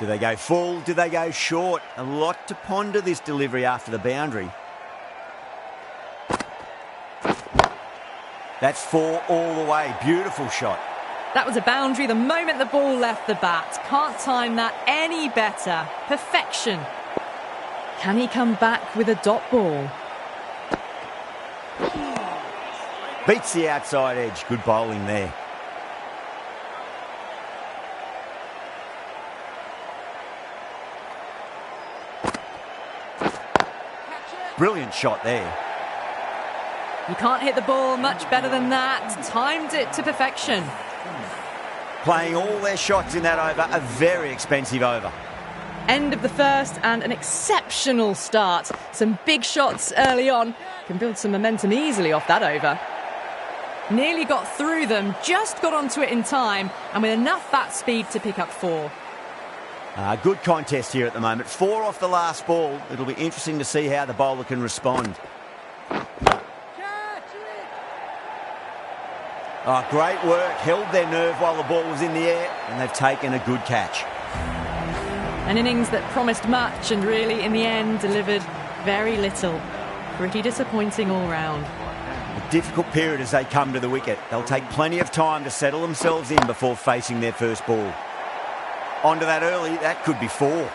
Do they go full? Do they go short? A lot to ponder this delivery after the boundary. That's 4 all the way. Beautiful shot. That was a boundary the moment the ball left the bat. Can't time that any better. Perfection. Can he come back with a dot ball? Beats the outside edge. Good bowling there. Brilliant shot there. You can't hit the ball much better than that. Timed it to perfection. Playing all their shots in that over, a very expensive over. End of the first and an exceptional start. Some big shots early on. Can build some momentum easily off that over. Nearly got through them, just got onto it in time, and with enough bat speed to pick up 4. Good contest here at the moment. 4 off the last ball. It'll be interesting to see how the bowler can respond. Oh, great work. Held their nerve while the ball was in the air, and they've taken a good catch. An innings that promised much and really, in the end, delivered very little. Pretty disappointing all round. A difficult period as they come to the wicket. They'll take plenty of time to settle themselves in before facing their first ball. Onto that early, that could be 4.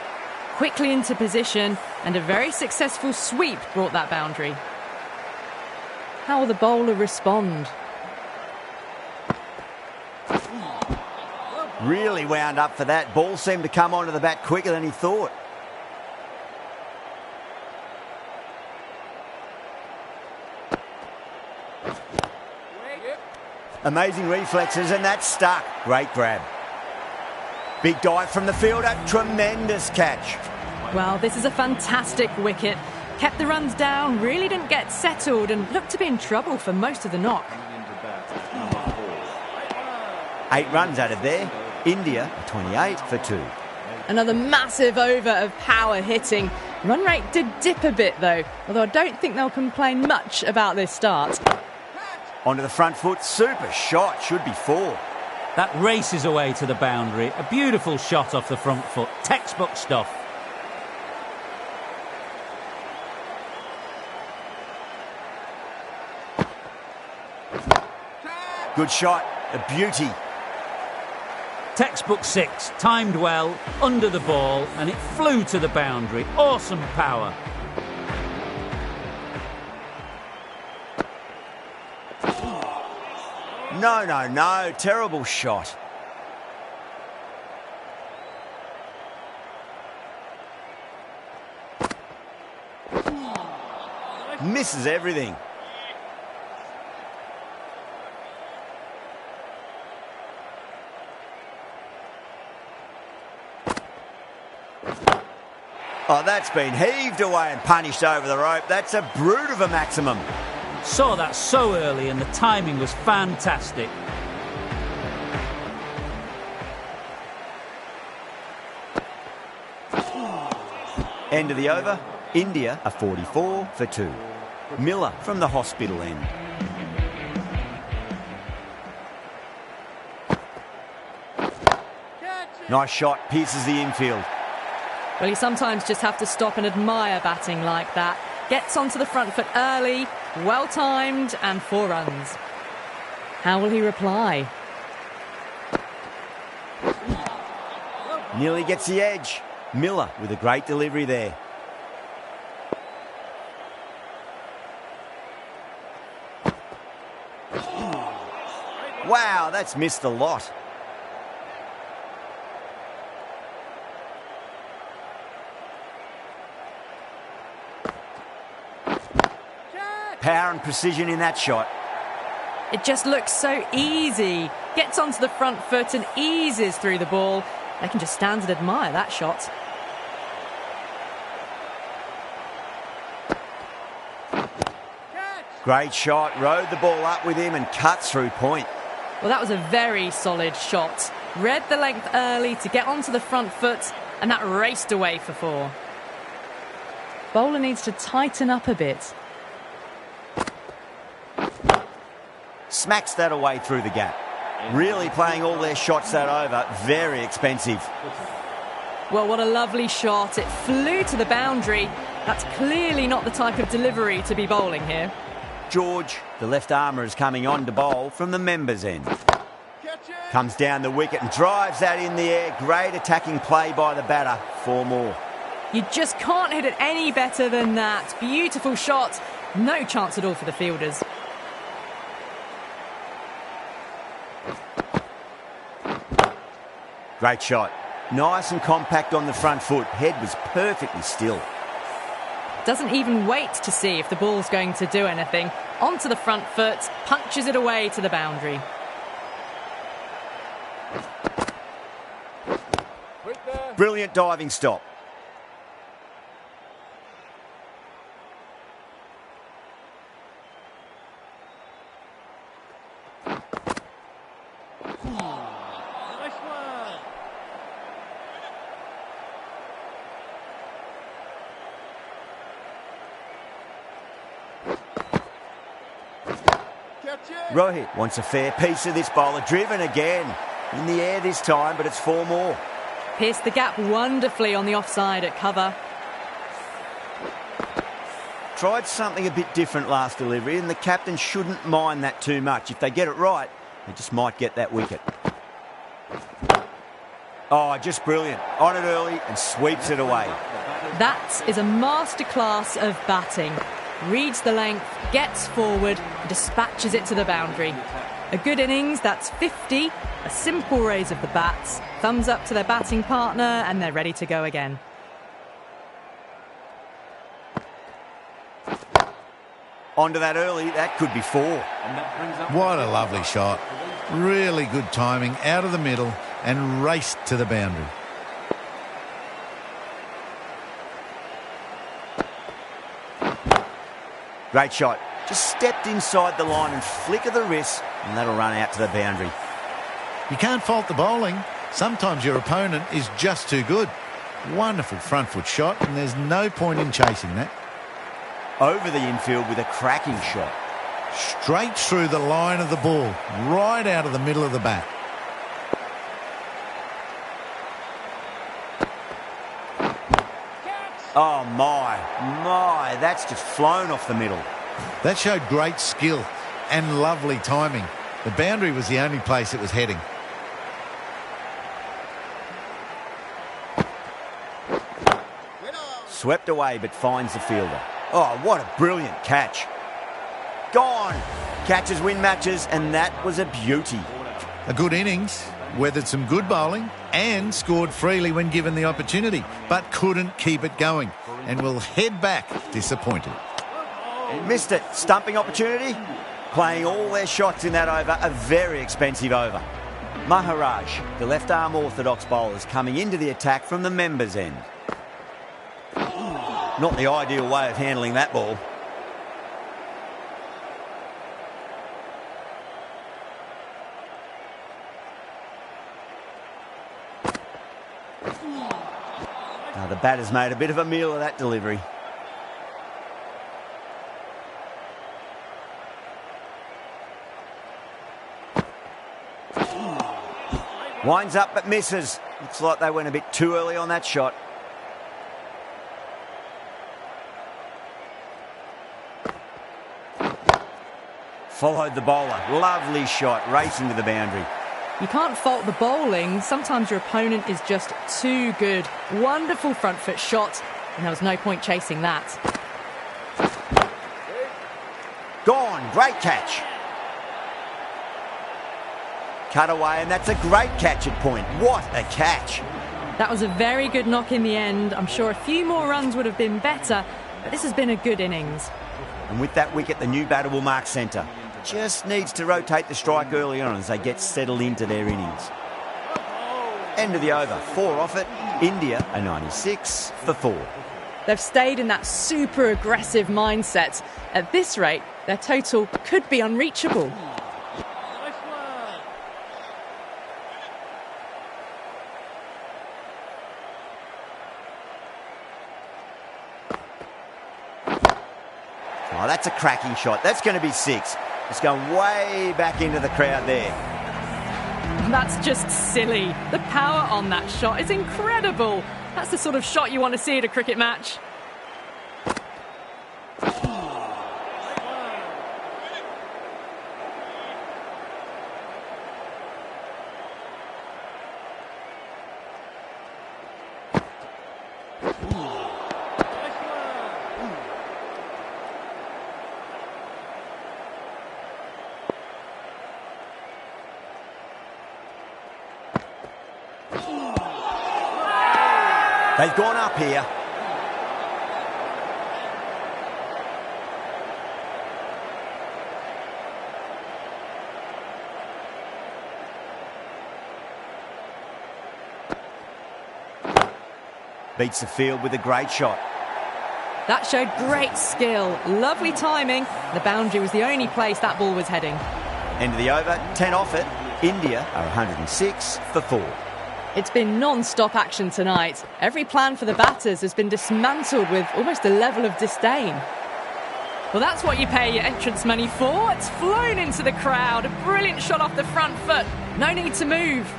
Quickly into position, and a very successful sweep brought that boundary. How will the bowler respond? Really wound up for that. Ball seemed to come onto the bat quicker than he thought. Amazing reflexes, and that's stuck. Great grab. Big dive from the fielder. Tremendous catch. Well, this is a fantastic wicket. Kept the runs down, really didn't get settled, and looked to be in trouble for most of the knock. 8 runs out of there. India 28 for 2. Another massive over of power hitting. Run rate did dip a bit though, although I don't think they'll complain much about this start. Onto the front foot. Super shot. Should be 4. That races away to the boundary. A beautiful shot off the front foot. Textbook stuff. Good shot. A beauty. Textbook 6, timed well, under the ball, and it flew to the boundary. Awesome power. No. Terrible shot. Misses everything. Oh, that's been heaved away and punished over the rope. That's a brute of a maximum. Saw that so early and the timing was fantastic. End of the over. India are 44 for 2. Miller from the hospital end. Nice shot. Pierces the infield. Well, you sometimes just have to stop and admire batting like that. Gets onto the front foot early, well timed, and 4 runs. How will he reply? Nearly gets the edge. Miller with a great delivery there. Wow, that's missed a lot. Power and precision in that shot. It just looks so easy. Gets onto the front foot and eases through the ball. They can just stand and admire that shot. Great shot. Rode the ball up with him and cuts through point. Well, that was a very solid shot. Read the length early to get onto the front foot, and that raced away for 4. Bowler needs to tighten up a bit. Smacks that away through the gap. Really playing all their shots that over. Very expensive. Well, what a lovely shot. It flew to the boundary. That's clearly not the type of delivery to be bowling here. George, the left armour, is coming on to bowl from the members' end. Comes down the wicket and drives that in the air. Great attacking play by the batter. 4 more. You just can't hit it any better than that. Beautiful shot. No chance at all for the fielders. Great shot. Nice and compact on the front foot. Head was perfectly still. Doesn't even wait to see if the ball's going to do anything. Onto the front foot, punches it away to the boundary. Brilliant diving stop. Rohit wants a fair piece of this bowler. Driven again. In the air this time, but it's 4 more. Pierced the gap wonderfully on the offside at cover. Tried something a bit different last delivery, and the captain shouldn't mind that too much. If they get it right, they just might get that wicket. Oh, just brilliant. On it early and sweeps it away. That is a masterclass of batting. Reads the length, gets forward, and dispatches it to the boundary. A good innings, that's 50. A simple raise of the bats. Thumbs up to their batting partner, and they're ready to go again. Onto that early, that could be 4. What a lovely shot. Really good timing, out of the middle, and raced to the boundary. Great shot. Just stepped inside the line and flick of the wrist, and that'll run out to the boundary. You can't fault the bowling. Sometimes your opponent is just too good. Wonderful front foot shot, and there's no point in chasing that. Over the infield with a cracking shot. Straight through the line of the ball, right out of the middle of the bat. Oh, my, that's just flown off the middle. That showed great skill and lovely timing. The boundary was the only place it was heading. Swept away but finds the fielder. Oh, what a brilliant catch. Gone. Catches win matches, and that was a beauty. A good innings, weathered some good bowling and scored freely when given the opportunity, but couldn't keep it going and will head back disappointed. Missed it. Stumping opportunity. Playing all their shots in that over. A very expensive over. Maharaj, the left-arm orthodox bowlers, coming into the attack from the members' end. Not the ideal way of handling that ball. Now the batter's made a bit of a meal of that delivery. Winds up but misses. Looks like they went a bit too early on that shot. Followed the bowler. Lovely shot, racing to the boundary. You can't fault the bowling. Sometimes your opponent is just too good. Wonderful front foot shot, and there was no point chasing that. Gone. Great catch. Cut away, and that's a great catch at point. What a catch. That was a very good knock in the end. I'm sure a few more runs would have been better, but this has been a good innings. And with that wicket, the new batter will mark centre. Just needs to rotate the strike early on as they get settled into their innings. End of the over. 4 off it. India a 96 for 4. They've stayed in that super aggressive mindset. At this rate, their total could be unreachable. Oh, that's a cracking shot. That's going to be 6. It's going way back into the crowd there. That's just silly. The power on that shot is incredible. That's the sort of shot you want to see at a cricket match. They've gone up here. Beats the field with a great shot. That showed great skill. Lovely timing. The boundary was the only place that ball was heading. End of the over, 10 off it. India are 106 for 4. It's been non-stop action tonight. Every plan for the batters has been dismantled with almost a level of disdain. Well, that's what you pay your entrance money for. It's flown into the crowd. A brilliant shot off the front foot. No need to move.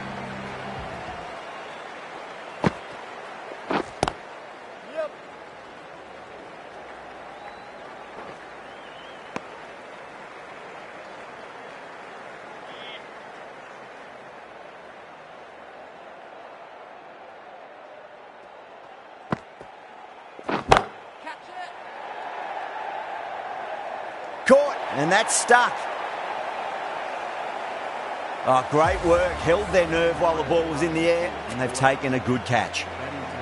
Caught, and that's stuck. Oh, great work. Held their nerve while the ball was in the air, and they've taken a good catch.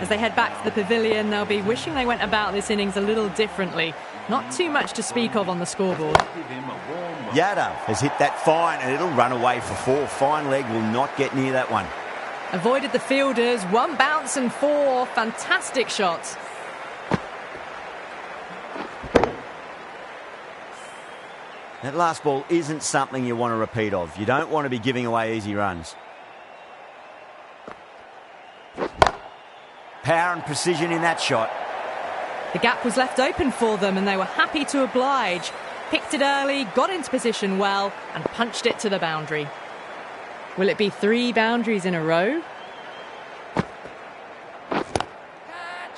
As they head back to the pavilion, they'll be wishing they went about this innings a little differently. Not too much to speak of on the scoreboard. Yadav has hit that fine, and it'll run away for 4. Fine leg will not get near that one. Avoided the fielders, 1 bounce and 4. Fantastic shots. That last ball isn't something you want to repeat of. You don't want to be giving away easy runs. Power and precision in that shot. The gap was left open for them and they were happy to oblige. Picked it early, got into position well and punched it to the boundary. Will it be 3 boundaries in a row?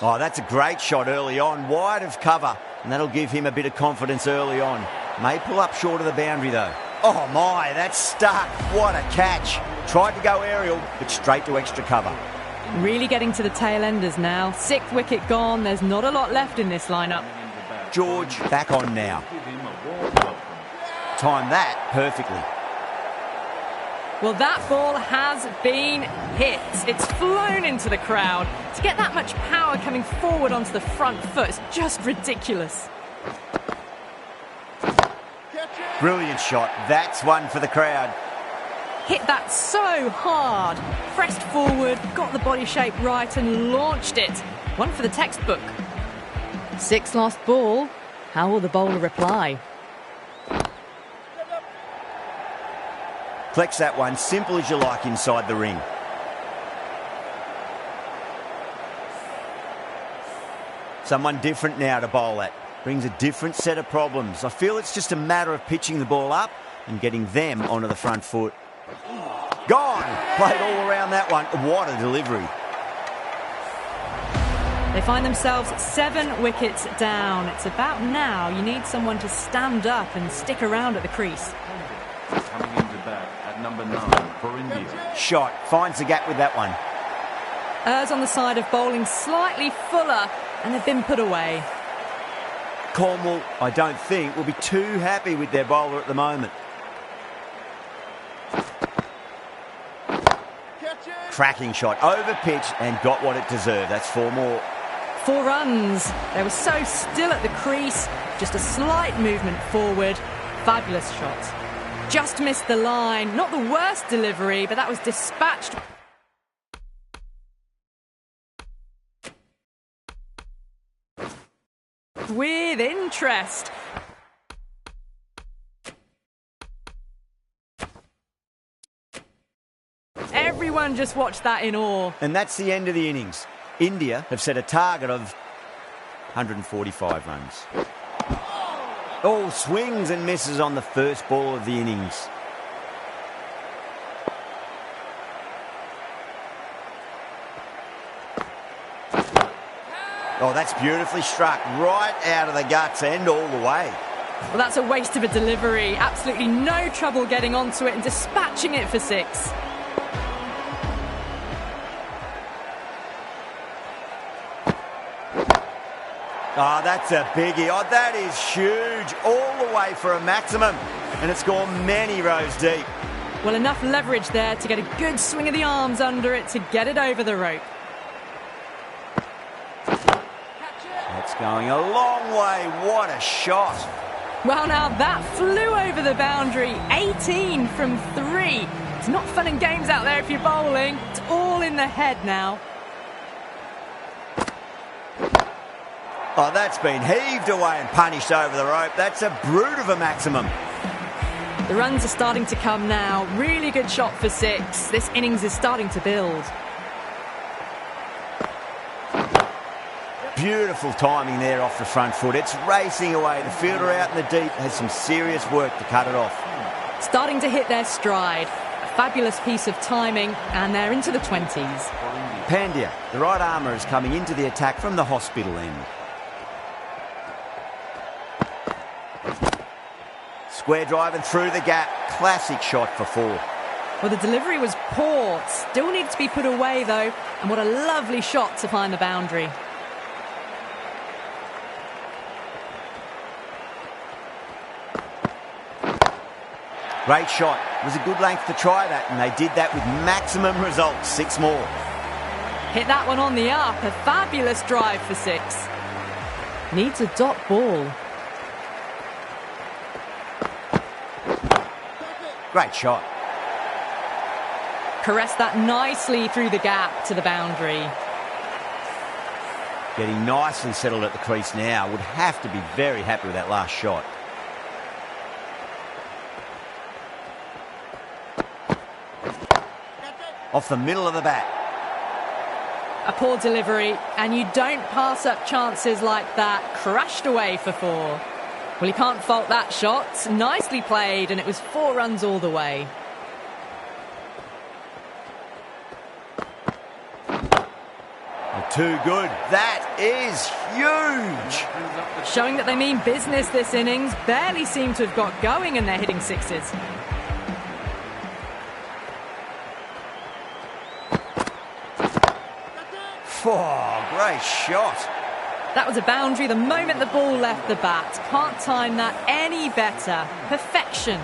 Oh, that's a great shot early on, wide of cover, and that'll give him a bit of confidence early on. May pull up short of the boundary though. Oh my, that's stuck. What a catch. Tried to go aerial, but straight to extra cover. Really getting to the tail enders now. 6th wicket gone, there's not a lot left in this lineup. George back on now. Timed that perfectly. Well, that ball has been hit. It's flown into the crowd. To get that much power coming forward onto the front foot is just ridiculous. Brilliant shot. That's one for the crowd. Hit that so hard. Pressed forward, got the body shape right and launched it. One for the textbook. 6th last ball. How will the bowler reply? Collects that one, simple as you like inside the ring. Someone different now to bowl at. Brings a different set of problems. I feel it's just a matter of pitching the ball up and getting them onto the front foot. Gone! Played all around that one. What a delivery. They find themselves 7 wickets down. It's about now you need someone to stand up and stick around at the crease. Coming into bat at number 9 for India. Shot. Finds the gap with that one. Errs on the side of bowling slightly fuller and they've been put away. Cornwall, I don't think, will be too happy with their bowler at the moment. Cracking shot, over pitch and got what it deserved. That's 4 more. 4 runs. They were so still at the crease. Just a slight movement forward. Fabulous shot. Just missed the line. Not the worst delivery, but that was dispatched with interest. Everyone just watched that in awe. And that's the end of the innings. India have set a target of 145 runs. Oh, swings and misses on the first ball of the innings. Oh, that's beautifully struck. Right out of the guts and all the way. Well, that's a waste of a delivery. Absolutely no trouble getting onto it and dispatching it for 6. Oh, that's a biggie. Oh, that is huge. All the way for a maximum. And it's gone many rows deep. Well, enough leverage there to get a good swing of the arms under it to get it over the rope. That's going a long way. What a shot. Well, now that flew over the boundary. 18 from 3. It's not fun and games out there if you're bowling. It's all in the head now. Oh, that's been heaved away and punished over the rope. That's a brute of a maximum. The runs are starting to come now. Really good shot for 6. This innings is starting to build. Beautiful timing there off the front foot. It's racing away. The fielder out in the deep has some serious work to cut it off. Starting to hit their stride. A fabulous piece of timing, and they're into the 20s. Pandya, the right armour, is coming into the attack from the hospital end. Square driving through the gap. Classic shot for 4. Well, the delivery was poor. Still needs to be put away, though. And what a lovely shot to find the boundary. Great shot. It was a good length to try that, and they did that with maximum results. 6 more. Hit that one on the up. A fabulous drive for 6. Needs a dot ball. Great shot. Caressed that nicely through the gap to the boundary. Getting nicely settled at the crease now. Would have to be very happy with that last shot. Off the middle of the bat. A poor delivery, and you don't pass up chances like that. Crashed away for 4. Well, you can't fault that shot. Nicely played, and it was 4 runs all the way. Too good. That is huge. Showing that they mean business this innings. Barely seem to have got going, and they're hitting 6s. Oh, great shot. That was a boundary the moment the ball left the bat. Can't time that any better. Perfection.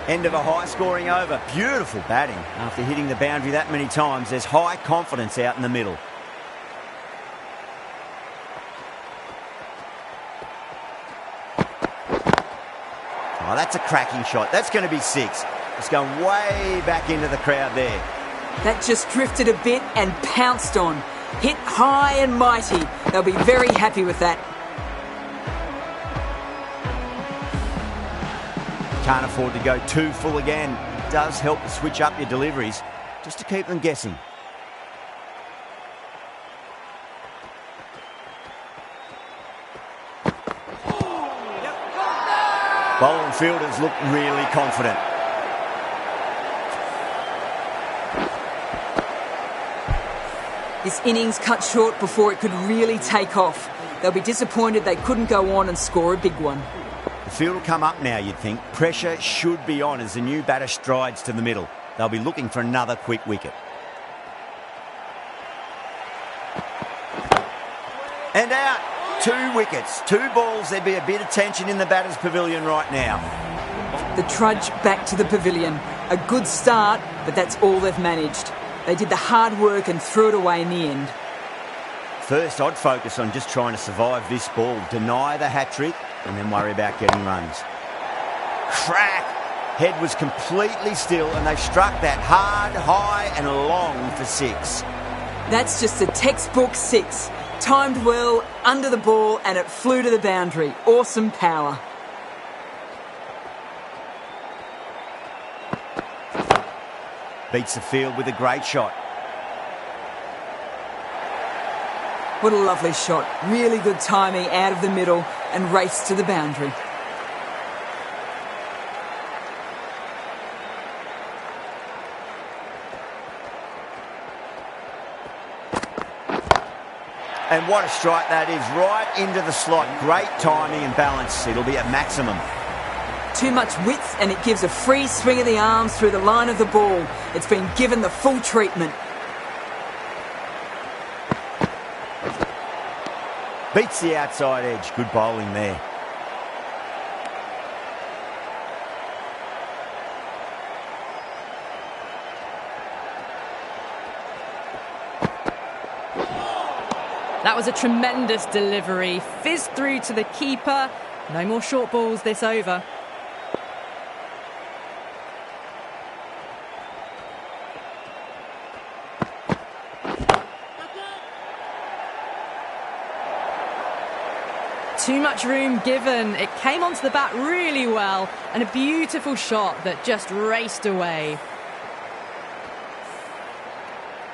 End of a high-scoring over. Beautiful batting. After hitting the boundary that many times, there's high confidence out in the middle. Oh, that's a cracking shot. That's going to be 6. It's going way back into the crowd there. That just drifted a bit and pounced on. Hit high and mighty. They'll be very happy with that. Can't afford to go too full again. It does help to switch up your deliveries, just to keep them guessing. Bowling fielders look really confident. This innings cut short before it could really take off. They'll be disappointed they couldn't go on and score a big one. The field will come up now, you'd think. Pressure should be on as the new batter strides to the middle. They'll be looking for another quick wicket. And out. 2 wickets, 2 balls. There'd be a bit of tension in the batter's pavilion right now. The trudge back to the pavilion. A good start, but that's all they've managed. They did the hard work and threw it away in the end. First, I'd focus on just trying to survive this ball, deny the hat-trick, and then worry about getting runs. Crack! Head was completely still, and they struck that hard, high and long for 6. That's just a textbook 6. Timed well, under the ball, and it flew to the boundary. Awesome power. Beats the field with a great shot. What a lovely shot. Really good timing out of the middle and race to the boundary. And what a strike that is, right into the slot. Great timing and balance. It'll be at maximum. Too much width and it gives a free swing of the arms through the line of the ball. It's been given the full treatment. Beats the outside edge. Good bowling there. That was a tremendous delivery. Fizzed through to the keeper. No more short balls this over. Too much room given. It came onto the bat really well, and a beautiful shot that just raced away.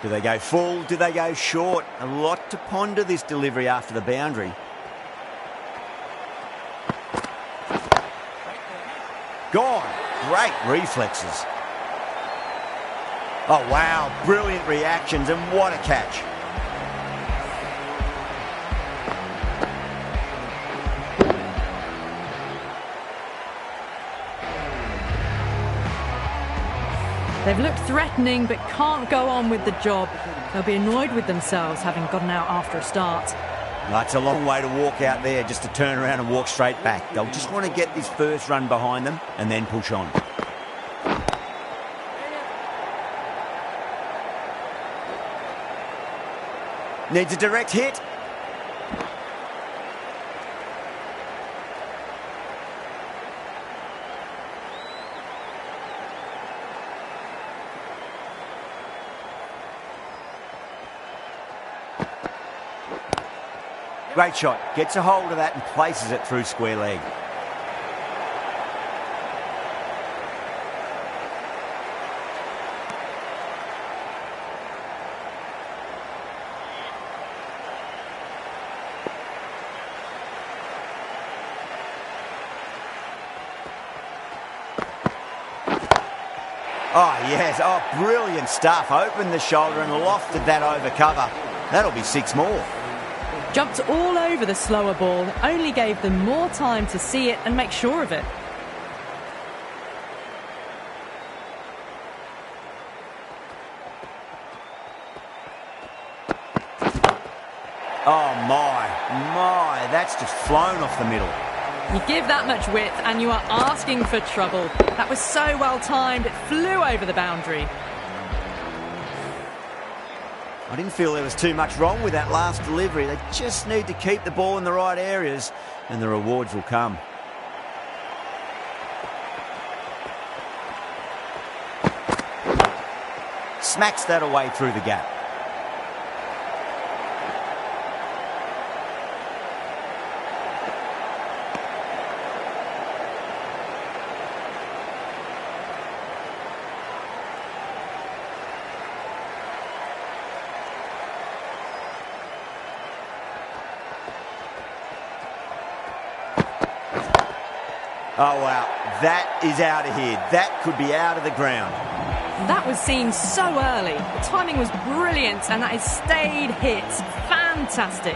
Do they go full? Do they go short? A lot to ponder this delivery after the boundary. Gone. Great reflexes. Oh, wow. Brilliant reactions, and what a catch. They've looked threatening but can't go on with the job. They'll be annoyed with themselves having gotten out after a start. That's a long way to walk out there just to turn around and walk straight back. They'll just want to get this first run behind them and then push on. Needs a direct hit. Great shot. Gets a hold of that and places it through square leg. Oh, yes. Oh, brilliant stuff. Opened the shoulder and lofted that over cover. That'll be 6 more. Jumped all over the slower ball, only gave them more time to see it and make sure of it. Oh, my, that's just flown off the middle. You give that much width and you are asking for trouble. That was so well timed, it flew over the boundary. I didn't feel there was too much wrong with that last delivery. They just need to keep the ball in the right areas and the rewards will come. Smacks that away through the gap. Oh, wow. That is out of here. That could be out of the ground. That was seen so early. The timing was brilliant and that is stayed hit. Fantastic.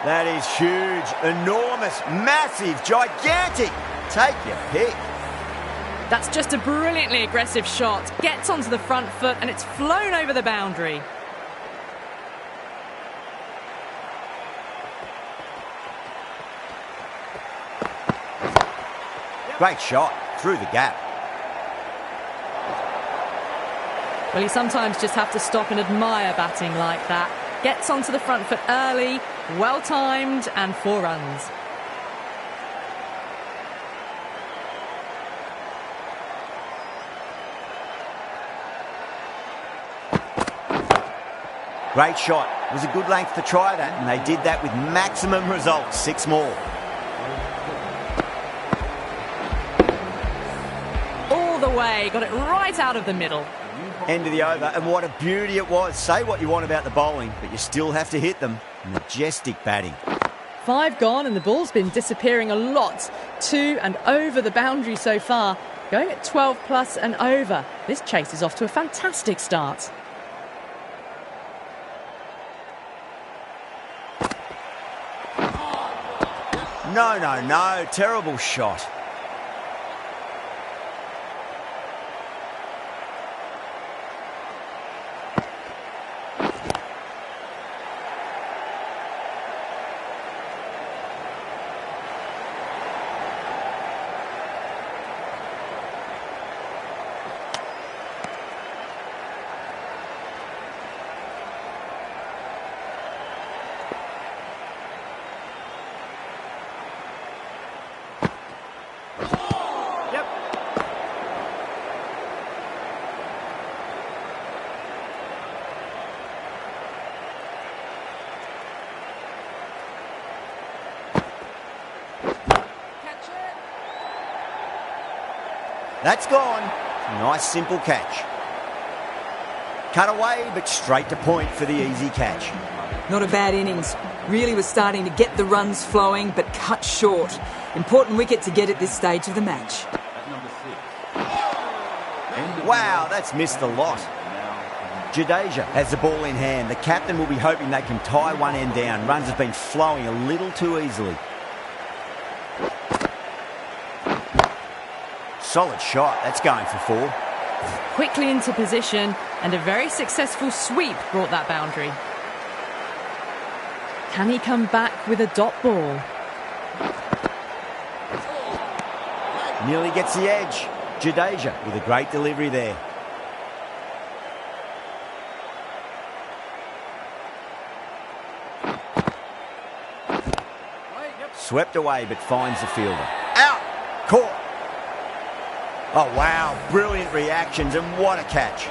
That is huge, enormous, massive, gigantic. Take your pick. That's just a brilliantly aggressive shot. Gets onto the front foot and it's flown over the boundary. Great shot through the gap. Well, you sometimes just have to stop and admire batting like that. Gets onto the front foot early, well timed, and 4 runs. Great shot. It was a good length to try that, and they did that with maximum results. 6 more. All the way, got it right out of the middle. End of the over, and what a beauty it was. Say what you want about the bowling, but you still have to hit them. Majestic batting. 5 gone and the ball's been disappearing a lot to and over the boundary so far. Going at 12 plus and over. This chase is off to a fantastic start. No. Terrible shot. That's gone. Nice simple catch. Cut away, but straight to point for the easy catch. Not a bad innings. Really was starting to get the runs flowing, but cut short. Important wicket to get at this stage of the match. At number 6. Wow, that's missed a lot. Jadeja has the ball in hand. The captain will be hoping they can tie one end down. Runs have been flowing a little too easily. Solid shot. That's going for 4. Quickly into position, and a very successful sweep brought that boundary. Can he come back with a dot ball? Nearly gets the edge. Jadeja with a great delivery there. Swept away, but finds the fielder. Out! Caught! Oh, wow. Brilliant reactions, and what a catch.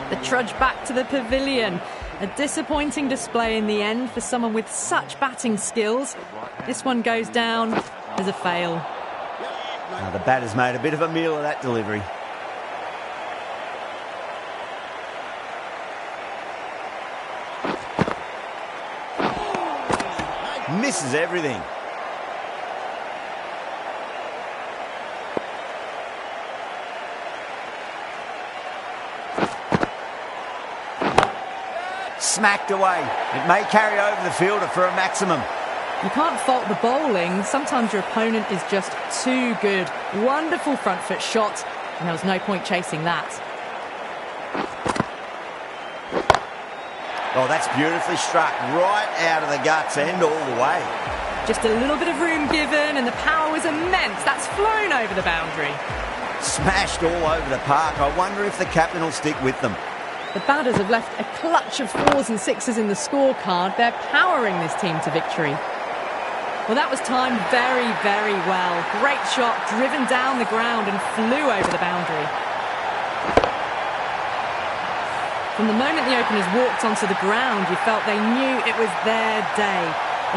The trudge back to the pavilion. A disappointing display in the end for someone with such batting skills. This one goes down as a fail. Now, the batter's made a bit of a meal of that delivery. Misses everything. Smacked away. It may carry over the fielder for a maximum. You can't fault the bowling. Sometimes your opponent is just too good. Wonderful front foot shot, and there was no point chasing that. Oh, that's beautifully struck. Right out of the guts and all the way. Just a little bit of room given, and the power was immense. That's flown over the boundary. Smashed all over the park. I wonder if the captain will stick with them. The batters have left a clutch of 4s and 6s in the scorecard. They're powering this team to victory. Well, that was timed very, very well. Great shot, driven down the ground and flew over the boundary. From the moment the openers walked onto the ground, you felt they knew it was their day.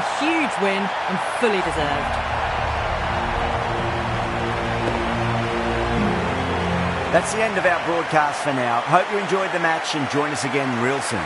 A huge win and fully deserved. That's the end of our broadcast for now. Hope you enjoyed the match and join us again real soon.